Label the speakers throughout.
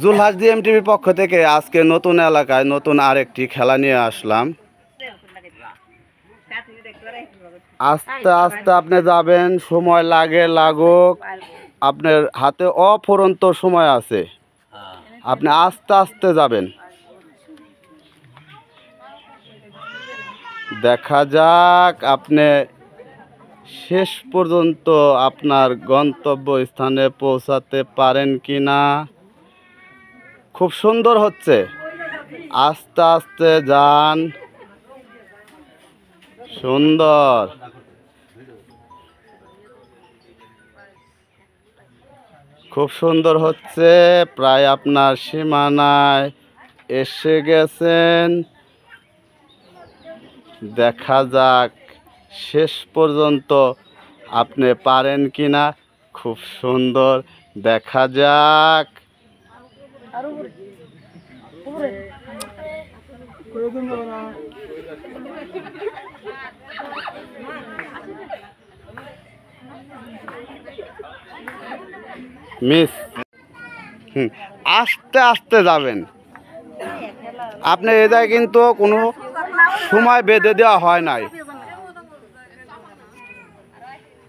Speaker 1: Zulhas DM টিভির পক্ষ থেকে আজকে নতুন এলাকায় নতুন আরেকটি খেলা নিয়ে আসলাম। আস্তে আস্তে আপনি যাবেন, সময় লাগুক, আপনার হাতে অফুরন্ত সময় আছে, আপনি আস্তে আস্তে যাবেন। দেখা যাক আপনি শেষ পর্যন্ত আপনার গন্তব্য স্থানে পৌঁছাতে পারেন কি না। খুব সুন্দর হচ্ছে, আস্তে আস্তে যান, সুন্দর। খুব সুন্দর হচ্ছে, প্রায় আপনার সীমানায় এসে গেছেন। দেখা যাক শেষ পর্যন্ত আপনি পারেন কিনা। খুব সুন্দর, দেখা যাক। মিস, আস্তে আস্তে যাবেন আপনি। এটাই কিন্তু কোনো সময় বেঁধে দেওয়া হয় নাই,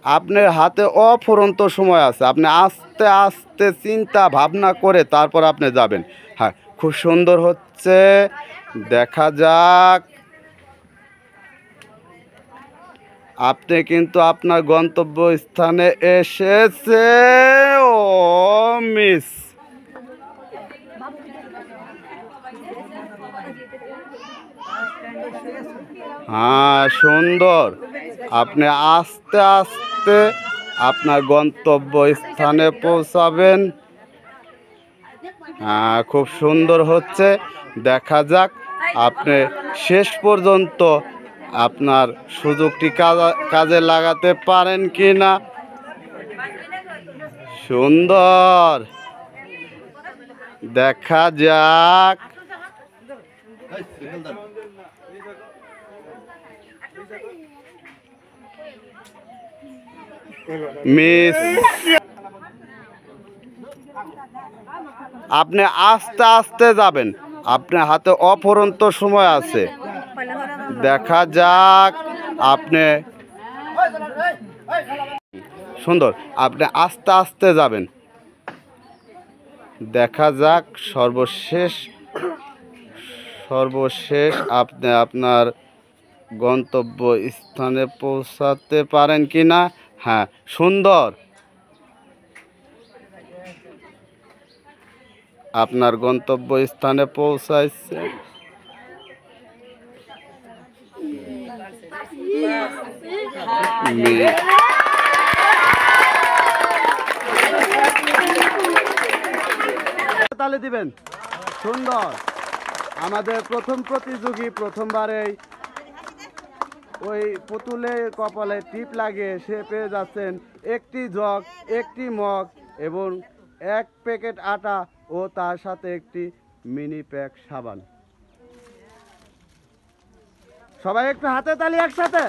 Speaker 1: আপনার হাতে অফুরন্ত সময় আছে, আপনি আস্তে আস্তে চিন্তা ভাবনা করে তারপর আপনি যাবেন। হ্যাঁ, খুব সুন্দর হচ্ছে, দেখা যাক। আপনি কিন্তু আপনার গন্তব্য স্থানে এসেছে। ও মিস, হ্যাঁ সুন্দর। আপনি আস্তে আস্তে আপনার গন্তব্য স্থানে পৌঁছাবেন। হ্যাঁ, খুব সুন্দর হচ্ছে, দেখা যাক আপনি শেষ পর্যন্ত আপনার সুযোগটি কাজে লাগাতে পারেন কি না। সুন্দর, দেখা যাক। মিস, আপনি আস্তে আস্তে যাবেন, আপনার হাতে অফুরন্ত সময় আছে। দেখা যাক আপনি, সুন্দর, আপনি আস্তে আস্তে যাবেন। দেখা যাক সর্বশেষ আপনি আপনার গন্তব্য স্থানে পৌঁছাতে পারেন কি না। হ্যাঁ সুন্দর, আপনার গন্তব্য স্থানে পৌঁছাইছে। তালে দিবেন। সুন্দর, আমাদের প্রথম প্রতিযোগী প্রথমবারেই ওই পুতুলের কপালে টিপ লাগিয়ে সে পেয়ে যাচ্ছেন একটি জগ, একটি মগ এবং 1 প্যাকেট আটা ও তার সাথে একটি মিনি প্যাক সাবান। সবাই একটু হাতে তালি একসাথে।